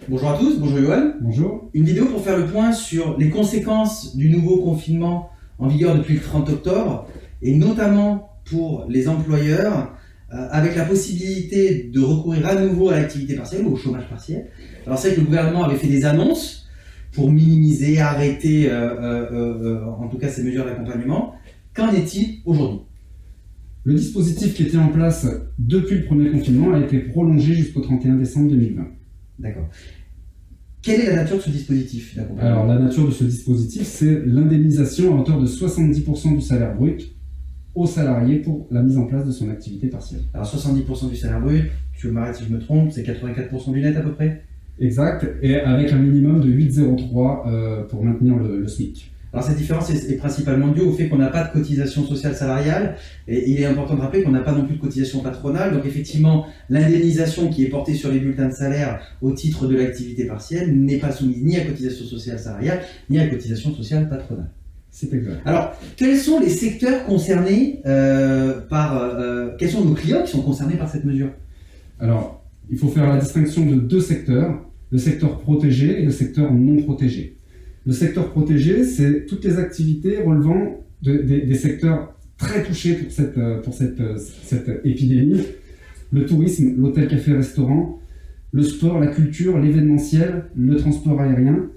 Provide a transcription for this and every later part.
Bonjour à tous, bonjour Johan. Bonjour. Une vidéo pour faire le point sur les conséquences du nouveau confinement en vigueur depuis le 30 octobre et notamment pour les employeurs avec la possibilité de recourir à nouveau à l'activité partielle ou au chômage partiel. Alors c'est vrai que le gouvernement avait fait des annonces pour minimiser, arrêter en tout cas ces mesures d'accompagnement. Qu'en est-il aujourd'hui ? Le dispositif qui était en place depuis le premier confinement a été prolongé jusqu'au 31 décembre 2020. D'accord. Quelle est la nature de ce dispositif d'accompagnement ? Alors, la nature de ce dispositif, c'est l'indemnisation à hauteur de 70% du salaire brut aux salariés pour la mise en place de son activité partielle. Alors 70% du salaire brut, tu m'arrêtes si je me trompe, c'est 84% du net à peu près ? Exact, et avec un minimum de 8,03 pour maintenir le SMIC. Alors cette différence est principalement due au fait qu'on n'a pas de cotisation sociale salariale et il est important de rappeler qu'on n'a pas non plus de cotisation patronale. Donc effectivement, l'indemnisation qui est portée sur les bulletins de salaire au titre de l'activité partielle n'est pas soumise ni à cotisation sociale salariale ni à cotisation sociale patronale. C'est exact. Alors, quels sont les secteurs concernés quels sont nos clients qui sont concernés par cette mesure ? Alors, il faut faire la distinction de deux secteurs, le secteur protégé et le secteur non protégé. Le secteur protégé, c'est toutes les activités relevant des secteurs très touchés pour cette épidémie. Le tourisme, l'hôtel, café, restaurant, le sport, la culture, l'événementiel, le transport aérien.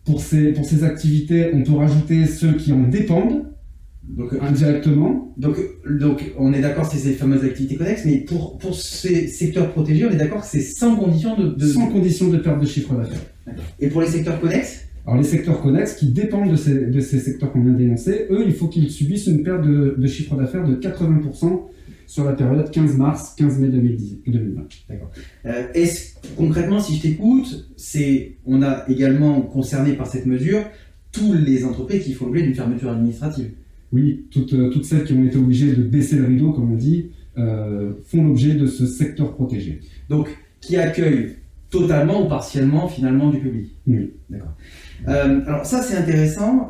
Pour ces activités, on peut rajouter ceux qui en dépendent, donc indirectement. Donc on est d'accord, c'est ces fameuses activités connexes, mais pour ces secteurs protégés, on est d'accord que c'est sans condition sans condition de perte de chiffre d'affaires. Et pour les secteurs connexes ? Alors les secteurs connexes qui dépendent de ces secteurs qu'on vient d'énoncer, eux, il faut qu'ils subissent une perte de chiffre d'affaires de 80% sur la période 15 mars, 15 mai 2020. D'accord. Concrètement, si je t'écoute, on a également concerné par cette mesure toutes les entreprises qui font l'objet d'une fermeture administrative. Oui, toutes celles qui ont été obligées de baisser le rideau, comme on dit, font l'objet de ce secteur protégé. Donc, qui accueille totalement ou partiellement, finalement, du public. Oui. D'accord. Alors ça, c'est intéressant.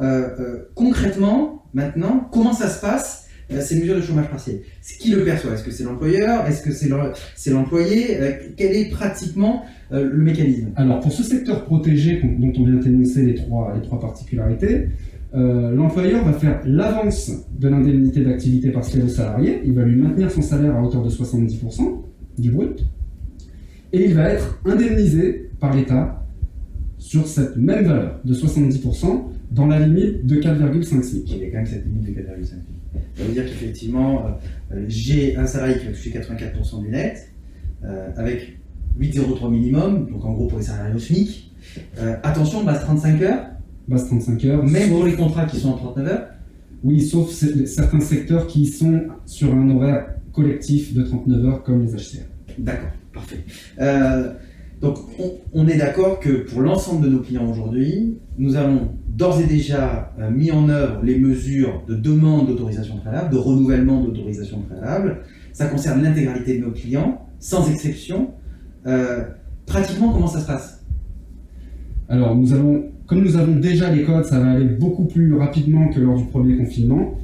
Concrètement, maintenant, comment ça se passe, ces mesures de chômage partiel ? Qui le perçoit ? Est-ce que c'est l'employeur ? Est-ce que c'est l'employé ? Quel est pratiquement le mécanisme ? Alors, pour ce secteur protégé dont on vient d'énoncer les trois particularités, l'employeur va faire l'avance de l'indemnité d'activité partielle au salarié. Il va lui maintenir son salaire à hauteur de 70% du brut. Et il va être indemnisé par l'État sur cette même valeur de 70% dans la limite de 4,5 SMIC. Il y a quand même cette limite de 4,5 SMIC. Ça veut dire qu'effectivement, j'ai un salarié qui va toucher 84% du net, avec 8,03 minimum, donc en gros pour les salariés au SMIC. Attention, base 35 heures. Base 35 heures. Même pour les contrats qui sont en 39 heures. Oui, sauf certains secteurs qui sont sur un horaire collectif de 39 heures comme les HCR. D'accord, parfait. Donc on est d'accord que pour l'ensemble de nos clients aujourd'hui, nous avons d'ores et déjà mis en œuvre les mesures de demande d'autorisation préalable, de renouvellement d'autorisation préalable. Ça concerne l'intégralité de nos clients, sans exception. Pratiquement, comment ça se passe ? Alors, comme nous avons déjà les codes, ça va aller beaucoup plus rapidement que lors du premier confinement.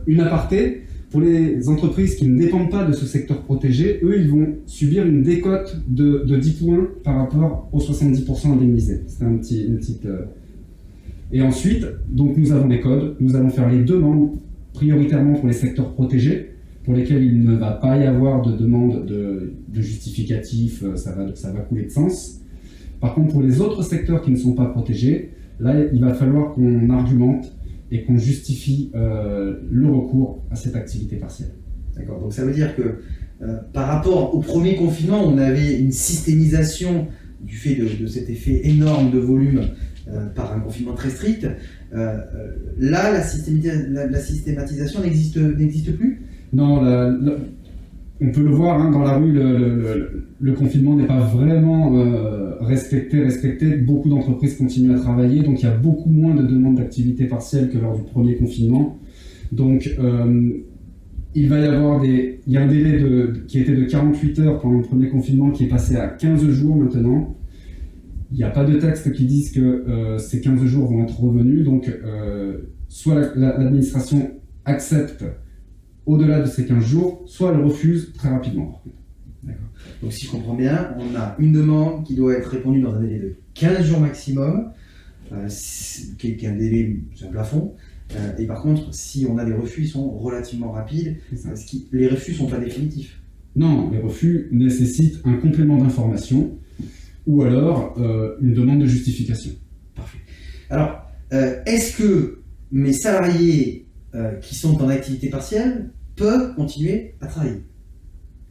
Une aparté, pour les entreprises qui ne dépendent pas de ce secteur protégé, eux, ils vont subir une décote de 10 points par rapport aux 70% indemnisés. C'est une petite... Et ensuite, donc nous avons des codes, nous allons faire les demandes prioritairement pour les secteurs protégés, pour lesquels il ne va pas y avoir de demande de justificatif, ça va couler de sens. Par contre, pour les autres secteurs qui ne sont pas protégés, là, il va falloir qu'on argumente et qu'on justifie le recours à cette activité partielle. D'accord. Donc ça veut dire que par rapport au premier confinement, on avait une systémisation du fait de cet effet énorme de volume par un confinement très strict. Là, la systématisation n'existe plus ? Non, on peut le voir dans la rue, le confinement n'est pas vraiment respecté. Beaucoup d'entreprises continuent à travailler, donc il y a beaucoup moins de demandes d'activité partielle que lors du premier confinement. Donc il va y avoir il y a un délai qui était de 48 heures pendant le premier confinement qui est passé à 15 jours maintenant. Il n'y a pas de texte qui disent que ces 15 jours vont être revenus, donc soit l'administration accepte au-delà de ces 15 jours, soit elle refuse très rapidement. D'accord. Donc si je comprends bien, on a une demande qui doit être répondue dans un délai de 15 jours maximum, qui est un délai, c'est un plafond. Et par contre, si on a des refus, ils sont relativement rapides. Les refus ne sont pas définitifs. Non, les refus nécessitent un complément d'information ou alors une demande de justification. Parfait. Alors, est-ce que mes salariés qui sont en activité partielle peuvent continuer à travailler?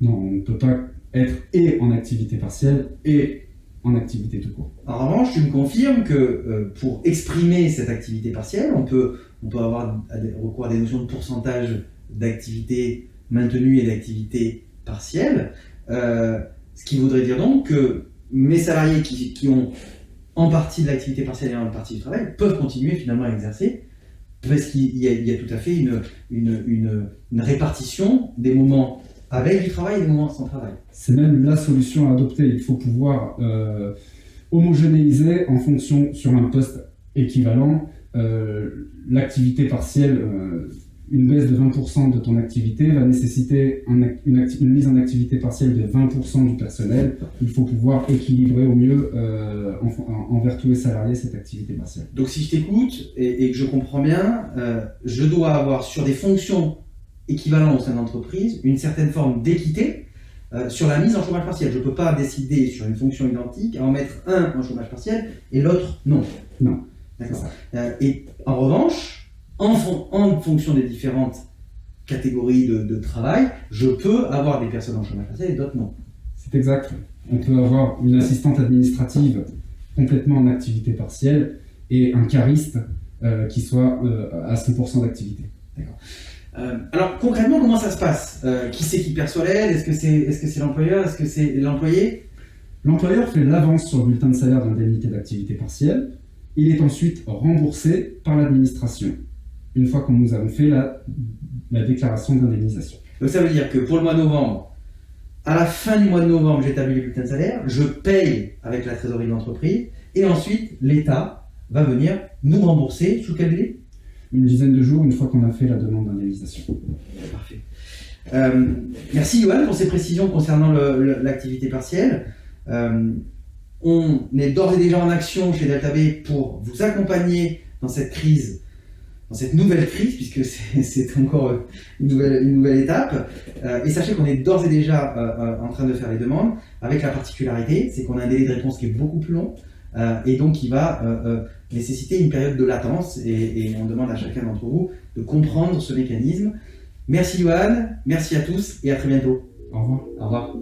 Non, on ne peut pas être et en activité partielle et en activité tout court. En revanche, tu me confirmes que pour exprimer cette activité partielle, on peut avoir recours à des notions de pourcentage d'activité maintenue et d'activité partielle, ce qui voudrait dire donc que mes salariés qui ont en partie de l'activité partielle et en partie du travail peuvent continuer finalement à exercer, parce qu'il y a tout à fait une répartition des moments avec du travail et des moments sans travail. C'est même la solution à adopter. Il faut pouvoir homogénéiser en fonction sur un poste équivalent l'activité partielle. Une baisse de 20% de ton activité va nécessiter une mise en activité partielle de 20% du personnel. Il faut pouvoir équilibrer au mieux envers tous les salariés cette activité partielle. Donc si je t'écoute et que je comprends bien, je dois avoir sur des fonctions équivalentes au sein de l'entreprise une certaine forme d'équité sur la mise en chômage partiel. Je ne peux pas décider sur une fonction identique à en mettre un en chômage partiel et l'autre non. Non. D'accord. Et en revanche, en fonction des différentes catégories de travail, je peux avoir des personnes en chômage partiel et d'autres non. C'est exact. On peut avoir une assistante administrative complètement en activité partielle et un cariste qui soit à 100% d'activité. D'accord. Alors concrètement, comment ça se passe? Qui c'est qui perçoit l'aide? Est-ce que c'est l'employeur? Est-ce que c'est l'employé? L'employeur fait l'avance sur le bulletin de salaire d'indemnité d'activité partielle. Il est ensuite remboursé par l'administration, une fois que nous avons fait la déclaration d'indemnisation. Donc ça veut dire que pour le mois de novembre, à la fin du mois de novembre, j'établis le bulletin de salaire, je paye avec la trésorerie de l'entreprise, et ensuite l'État va venir nous rembourser sous quel délai? Une dizaine de jours, une fois qu'on a fait la demande d'indemnisation. Parfait. Merci Johan pour ces précisions concernant l'activité partielle. On est d'ores et déjà en action chez Delta B pour vous accompagner dans cette crise, dans cette nouvelle crise, puisque c'est encore une nouvelle étape. Et sachez qu'on est d'ores et déjà en train de faire les demandes, avec la particularité, c'est qu'on a un délai de réponse qui est beaucoup plus long, et donc qui va nécessiter une période de latence, et on demande à chacun d'entre vous de comprendre ce mécanisme. Merci Johan, merci à tous, et à très bientôt. Au revoir. Au revoir.